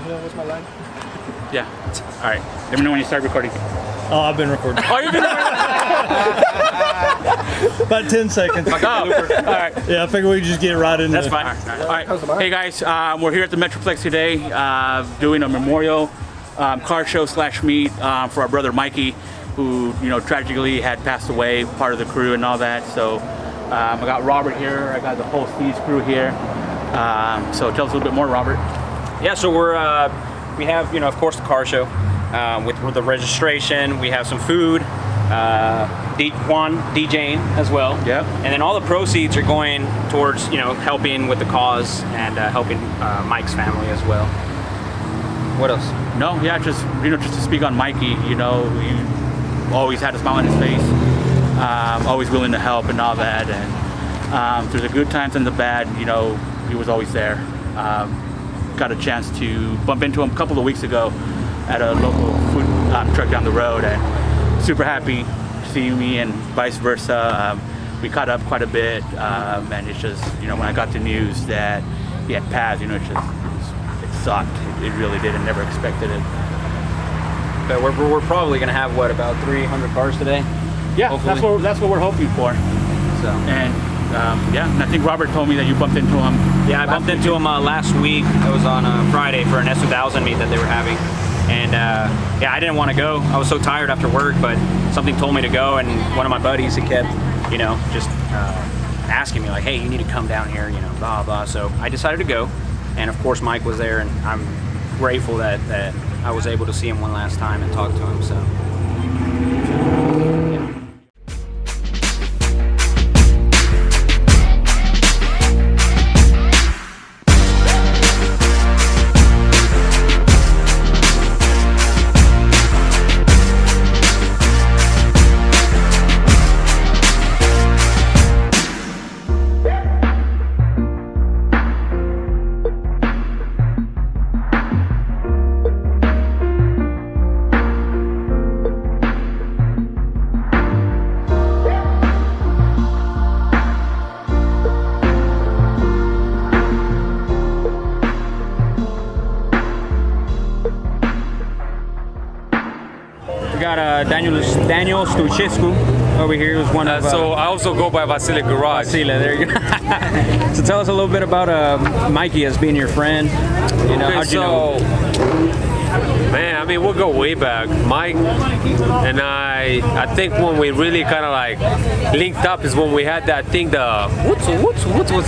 What's my line? Yeah. All right. Let me know when you start recording. Oh, I've been recording. Oh, you've been recording? About 10 seconds. Oh, all right. Yeah, I figured we could just get right into That's fine. All right. Hey, guys. We're here at the Metroplex today doing a memorial car show / meet for our brother Mikey, who, tragically had passed away, part of the crew and all that. So I got Robert here. I got the whole Steeze crew here. So tell us a little bit more, Robert. Yeah, so we have, of course, the car show with the registration. We have some food, Juan DJing as well. Yeah. And then all the proceeds are going towards, helping with the cause and helping Mike's family as well. What else? No, yeah, just to speak on Mikey. He always had a smile on his face, always willing to help and all that. And through the good times and the bad, he was always there. Got a chance to bump into him a couple of weeks ago at a local food truck down the road, and super happy to see me and vice versa. We caught up quite a bit, and it's just, when I got the news that he had passed, it sucked. It really did. I never expected it. But we're probably going to have, about 300 cars today? Yeah, hopefully. that's what we're hoping for. So. And and I think Robert told me that you bumped into him. Yeah, I bumped into him last week. It was on Friday for an S2000 meet that they were having. And I didn't want to go. I was so tired after work, but something told me to go. And one of my buddies, he kept, just asking me like, hey, you need to come down here, blah, blah. So I decided to go. And of course, Mike was there, and I'm grateful that I was able to see him one last time and talk to him. So. Got Daniel Stuchescu over here, who's one of. So I also go by Vasile Garage. Vasile, there you go. So tell us a little bit about Mikey as being your friend. How'd you know? Man, I mean, we'll go way back. Mike and I think when we really kind of like linked up is when we had that thing, what's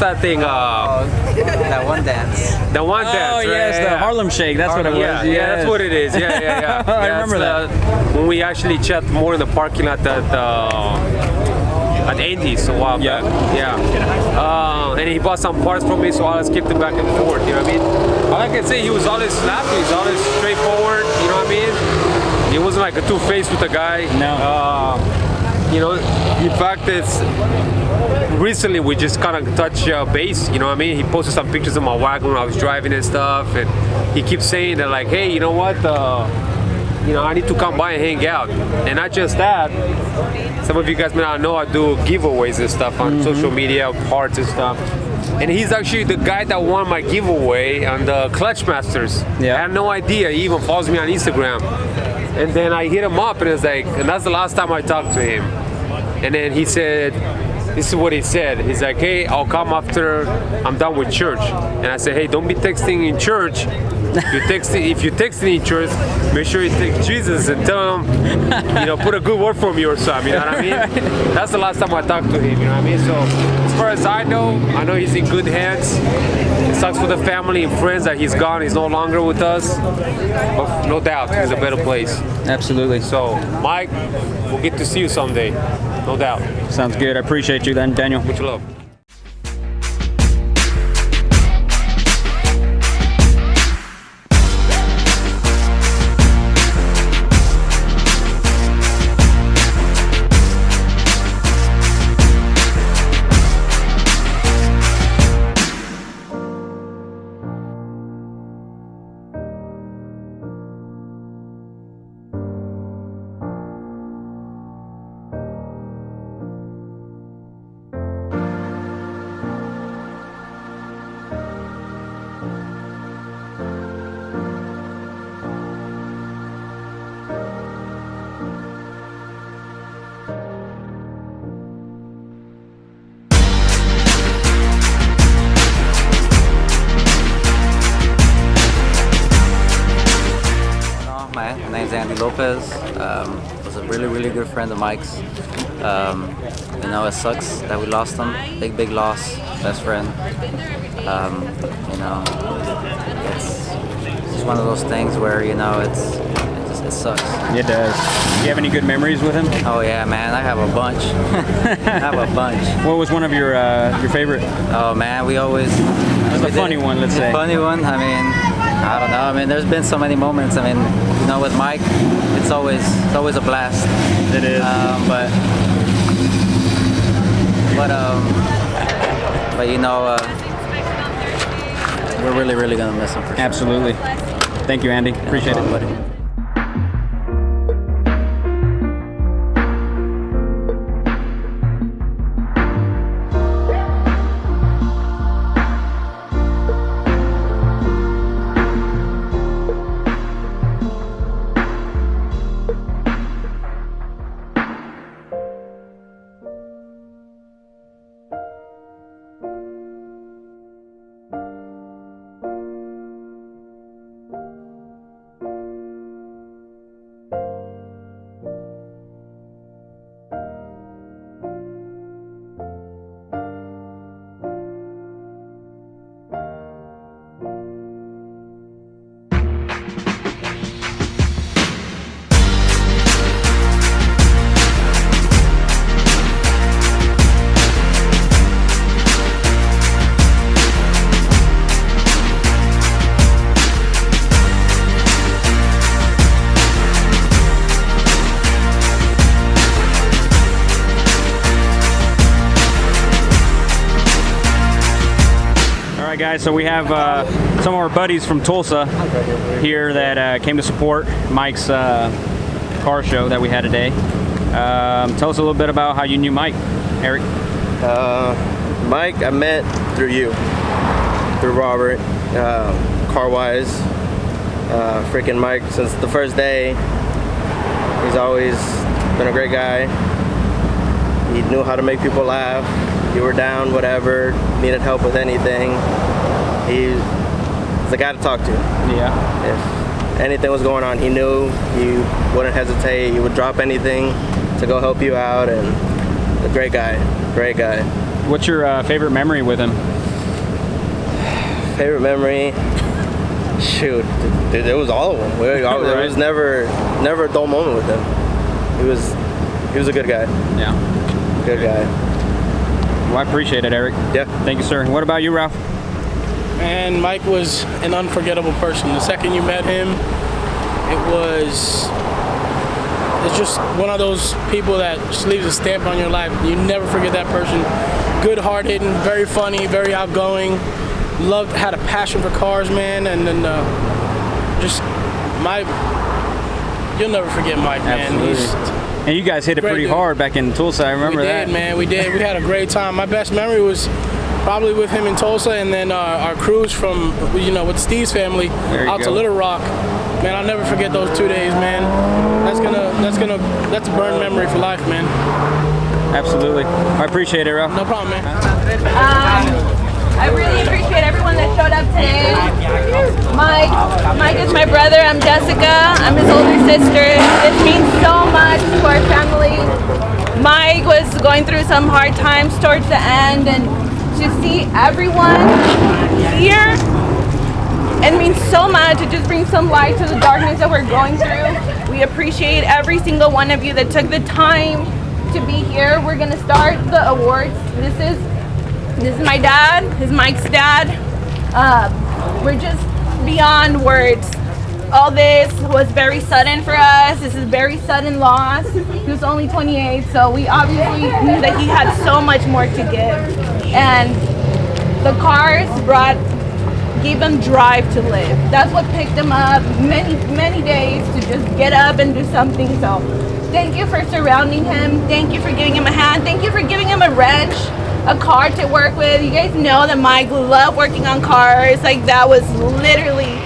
that thing? That one dance. The one dance. Oh, right? yes, the Harlem Shake. That's what it was. Yeah, that's what it is. Yeah. I remember that. When we actually chat more in the parking lot at Andy's a while back. Yeah. And he bought some parts from me, so I just kept it back and forth. You know what I mean? All I can say, he was always laughing. He's always straightforward. You know what I mean? He wasn't like a two-faced with the guy. No. In fact, it's recently we just kind of touched base. You know what I mean? He posted some pictures of my wagon when I was driving and stuff, and he keeps saying that like, hey, you know what? I need to come by and hang out. And not just that, some of you guys may not know I do giveaways and stuff on social media, parts and stuff. And he's actually the guy that won my giveaway on the Clutch Masters. Yeah. I had no idea. He even follows me on Instagram. And then I hit him up, and it's like, and that's the last time I talked to him. And then he said, this is what he said. He's like, hey, I'll come after I'm done with church. And I said, hey, don't be texting in church. If you texting in church, make sure you text Jesus and tell him, put a good word for me or something. You know what I mean? That's the last time I talked to him. You know what I mean? So as far as I know he's in good hands. It sucks for the family and friends that he's gone. He's no longer with us. But no doubt, he's a better place. Absolutely. So, Mike, we'll get to see you someday. No doubt. Sounds good. I appreciate you then, Daniel. Much love. Lopez. Was a really good friend of Mike's. You know, it sucks that we lost him. Big loss. Best friend. You know, it's just one of those things where, you know, it sucks. It does. Do you have any good memories with him? Oh yeah, man, I have a bunch. I have a bunch. What was one of your favorite? Oh man, we always. The funny one, let's say. The funny one. I mean, I don't know. I mean, there's been so many moments. I mean, you know, with Mike, it's always a blast. It is. But you know, we're really gonna miss him for sure. Absolutely. Thank you, Andy. Appreciate it, buddy. Guys, so we have some of our buddies from Tulsa here that came to support Mike's car show that we had today. Tell us a little bit about how you knew Mike, Eric. Mike, I met through you, through Robert, car-wise. Freaking Mike, since the first day, he's always been a great guy. He knew how to make people laugh. You were down, whatever, needed help with anything. He's the guy to talk to. Yeah. If anything was going on, he knew. He wouldn't hesitate. He would drop anything to go help you out, and a great guy. What's your favorite memory with him? Favorite memory? Shoot, dude, it was all of them. There was never a dull moment with him. He was a good guy. Yeah. Good guy. Well, I appreciate it, Eric. Yeah. Thank you, sir. What about you, Ralph? And Mike was an unforgettable person. The second you met him, it's just one of those people that just leaves a stamp on your life. You never forget that person. Good-hearted and very funny, very outgoing. Had a passion for cars, man, and then you'll never forget Mike, man. And you guys hit it pretty hard back in Tulsa. I remember that. We did, man. We did. We had a great time. My best memory was probably with him in Tulsa, and then our cruise from, with Steeze family out to Little Rock. Man, I'll never forget those 2 days, man. That's a burn memory for life, man. Absolutely. I appreciate it, Ralph. No problem, man. I really appreciate everyone that showed up today. Mike is my brother. I'm Jessica. I'm his older sister. This means so much to our family. Mike was going through some hard times towards the end, and to see everyone here, it means so much. It just brings some light to the darkness that we're going through. We appreciate every single one of you that took the time to be here. We're gonna start the awards. This is my dad. This is Mike's dad. We're just beyond words. All this was very sudden for us. This is very sudden loss. He was only 28, so we obviously knew that he had so much more to give. And the cars gave him drive to live. That's what picked him up many days to just get up and do something. So thank you for surrounding him. Thank you for giving him a hand. Thank you for giving him a wrench, a car to work with. You guys know that Mike loved working on cars. Like, that was literally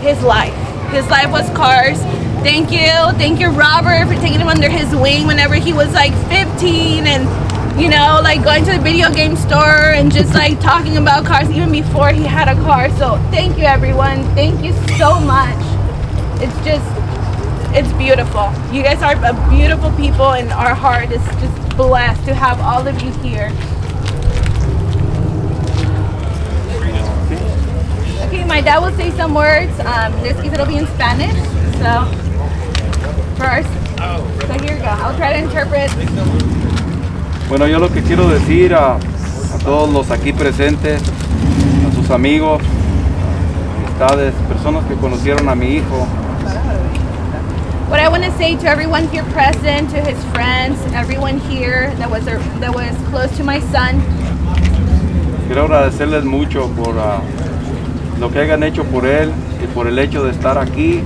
his life. His life was cars. Thank you Robert, for taking him under his wing whenever he was like 15, and like going to the video game store and just like talking about cars even before he had a car. So thank you, everyone. Thank you so much. It's just it's beautiful. You guys are a beautiful people, and our heart is just blessed to have all of you here. Okay, my dad will say some words. This case it'll be in Spanish. So first, so here you go. I'll try to interpret. Bueno, yo lo que quiero decir a todos los aquí presentes, a sus amigos, amistades, personas que conocieron a mi hijo. What I want to say to everyone here present, to his friends, everyone here that was close to my son. Quiero agradecerles mucho por lo que hayan hecho por él y por el hecho de estar aquí.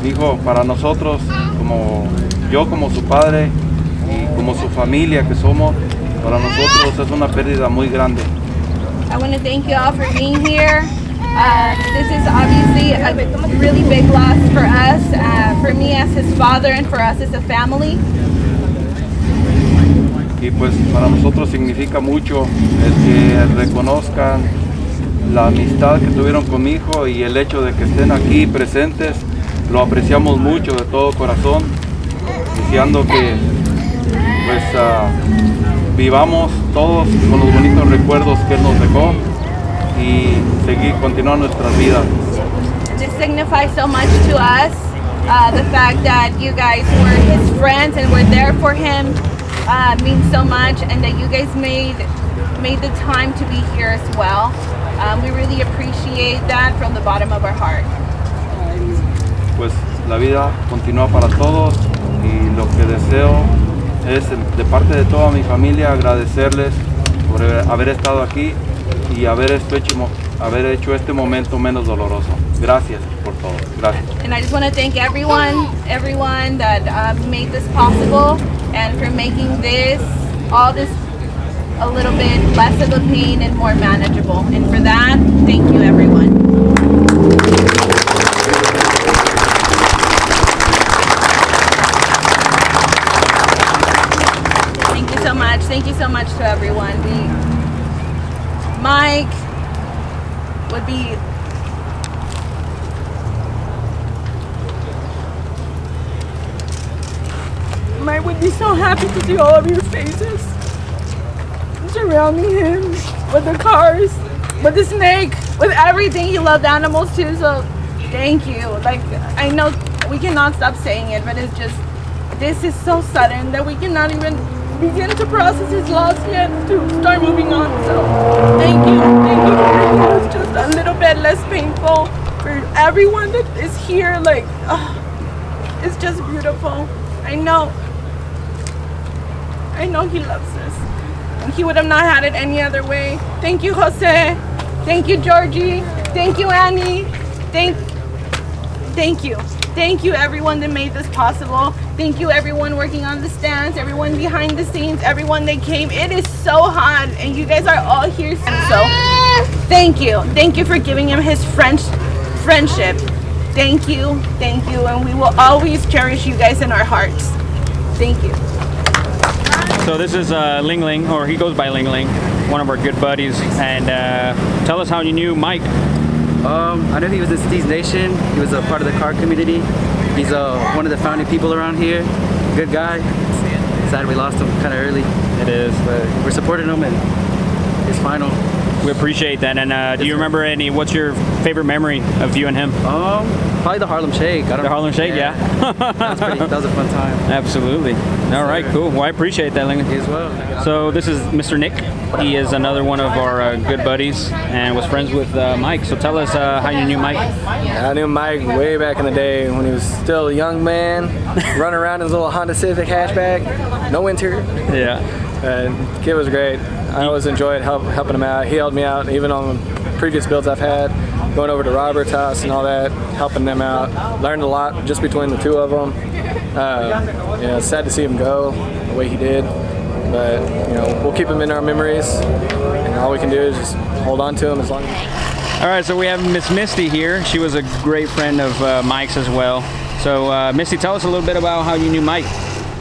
Hijo, para nosotros, como yo como su padre y como su familia que somos, para nosotros es una pérdida muy grande. I want to thank you all for being here. This is obviously a really big loss for us, for me as his father and for us as a family. Y pues para nosotros significa mucho el que reconozcan la amistad que tuvieron con mi hijo y el hecho de que estén aquí presentes. Lo apreciamos mucho de todo corazón, deseando que pues vivamos todos con los bonitos recuerdos que él nos dejó y continuar nuestras vidas. This signifies so much to us. The fact that you guys were his friends and were there for him means so much, and that you guys made the time to be here as well. We really appreciate that from the bottom of our heart. Pues la vida continúa para todos y lo que deseo es de parte de toda mi familia agradecerles por haber estado aquí y haber hecho este momento menos doloroso. Gracias por todo. Gracias. And I just want to thank everyone that made this possible, and for making all this a little bit less of a pain and more manageable. And for that, thank you everyone. Thank you so much to everyone. Mike would be so happy to see all of your faces surrounding him with the cars, with the snake, with everything. He loved animals too, so thank you. Like, I know we cannot stop saying it, but it's just, this is so sudden that we cannot even begin to process his loss yet to start moving on. So thank you for making it just a little bit less painful for everyone that is here. Like, it's just beautiful. I know he loves us, and he would have not had it any other way. Thank you, Jose. Thank you, Georgie. Thank you, Annie. Thank you. Thank you everyone that made this possible. Thank you everyone working on the stands, everyone behind the scenes, everyone that came. It is so hot and you guys are all here. So thank you. Thank you for giving him his friendship. Thank you. And we will always cherish you guys in our hearts. Thank you. So this is Ling Ling, or he goes by Ling Ling, one of our good buddies. And tell us how you knew Mike. I know he was in Steeze Nation. He was a part of the car community. He's one of the founding people around here. Good guy. Sad we lost him kind of early. It is. But we're supporting him and his final. We appreciate that. And do you remember what's your favorite memory of you and him? Probably the Harlem Shake. The Harlem Shake, yeah. That was a fun time. Absolutely. All right, cool. Well, I appreciate that, Ling. You as well. So this is Mr. Nick. He is another one of our good buddies and was friends with Mike. So tell us how you knew Mike. I knew Mike way back in the day when he was still a young man, running around in his little Honda Civic hatchback, no interior. Yeah. And the kid was great. I always enjoyed helping him out. He helped me out even on previous builds I've had, going over to Robert's house and all that, helping them out. Learned a lot just between the two of them. It's sad to see him go the way he did, but we'll keep him in our memories, and all we can do is just hold on to him as long as. All right, so we have Miss Misty here. She was a great friend of Mike's as well. So Misty, tell us a little bit about how you knew Mike.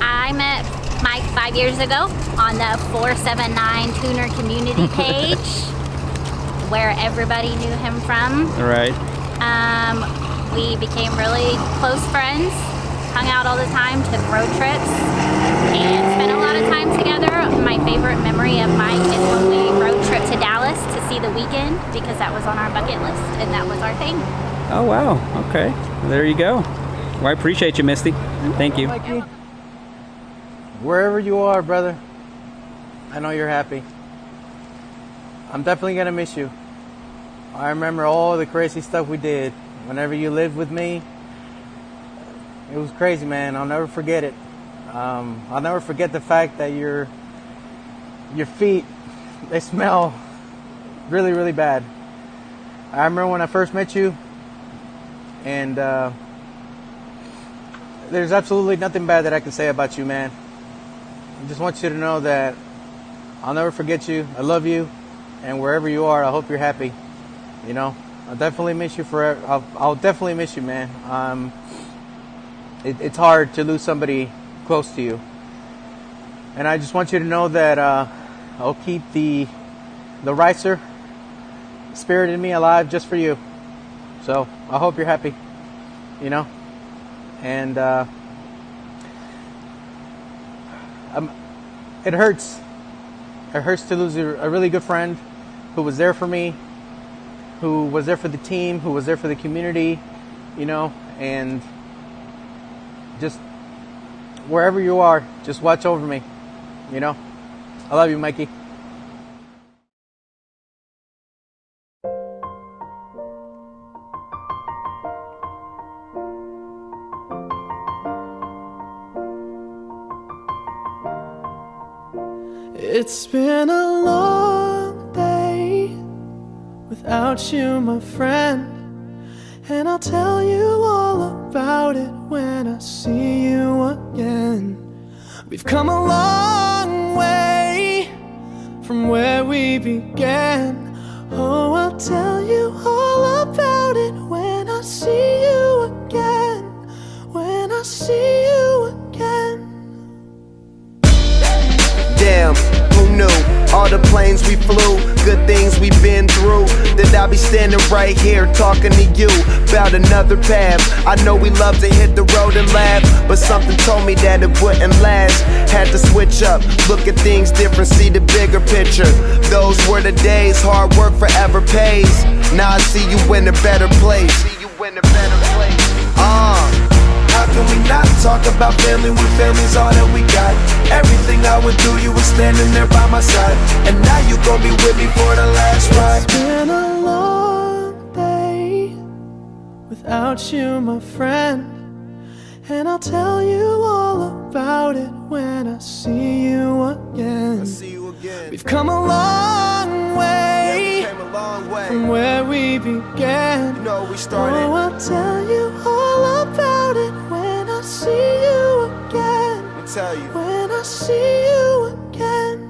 I met Mike 5 years ago on the 479 Tuner community page, where everybody knew him from. Right. We became really close friends, hung out all the time, took road trips, and spent a lot of time together. My favorite memory of Mike is when we road trip to Dallas to see The Weeknd, because that was on our bucket list and that was our thing. Oh, wow. Okay. Well, there you go. Well, I appreciate you, Misty. Thank you. Mikey, wherever you are, brother, I know you're happy. I'm definitely going to miss you. I remember all the crazy stuff we did. Whenever you lived with me, it was crazy, man. I'll never forget it. I'll never forget the fact that your feet, they smell really, really bad. I remember when I first met you, and there's absolutely nothing bad that I can say about you, man. I just want you to know that I'll never forget you. I love you, and wherever you are, I hope you're happy. You know, I'll definitely miss you forever. I'll definitely miss you, man. It's hard to lose somebody close to you, and I just want you to know that I'll keep the racer spirit in me alive just for you. So I hope you're happy, you know, and it hurts. It hurts to lose a really good friend who was there for me, who was there for the team, who was there for the community, you know, and just wherever you are, just watch over me, you know. I love you, Mikey. It's been a long day without you, my friend, and I'll tell you all about it when I see you again. We've come a long way from where we began. Oh, I'll tell you all about it when I see you again. When I see you again. Damn, who knew? All the planes we flew, good things we've been through. That I'll be standing right here talking to you about another path. I know we love to hit the road and laugh, but something told me that it wouldn't last. Had to switch up, look at things different, see the bigger picture. Those were the days, hard work forever pays. Now I see you in a better place. How can we not talk about family when family's all that we got? Everything I would do, you were standing there by my side, and now you gon' be with me for the last ride. It's been a long day without you, my friend, and I'll tell you all about it when I see you again. We've come a long way, from where we began. You know, we started. Oh, I'll tell you all about it when I see you again. Let me tell you. When I see you again.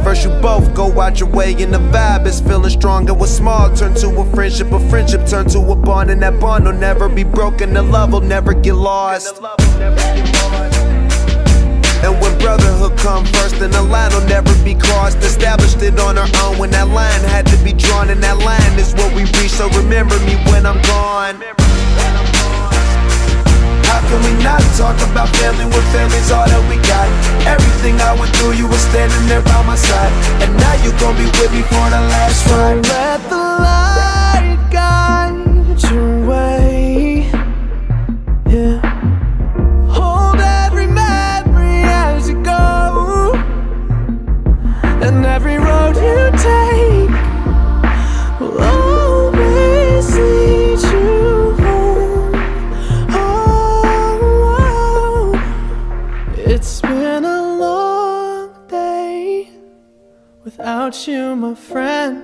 First you both go out your way and the vibe is feeling strong. And what's small turn to a friendship turn to a bond, and that bond will never be broken. The love will never get lost. And when brotherhood come first, then the line will never be crossed. Established it on our own when that line had to be drawn, and that line is what we reach. So remember me when I'm gone. How can we not talk about family when family's all that we got? Everything I went through, you were standing there by my side, and now you gon' be with me for the last ride. Let the light guide your way. Yeah. Hold every memory as you go, and every road you take will always lead you home. It's been a long day without you, my friend,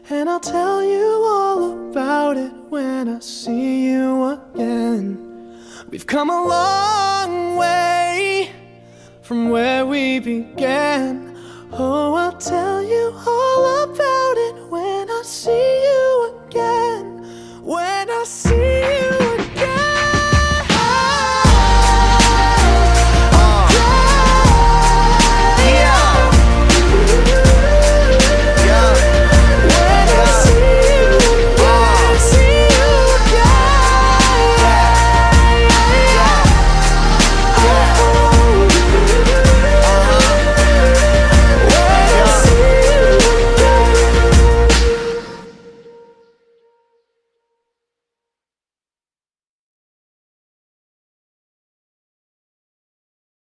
and I'll tell you all about it when I see you again. We've come a long way from where we began. Oh, I'll tell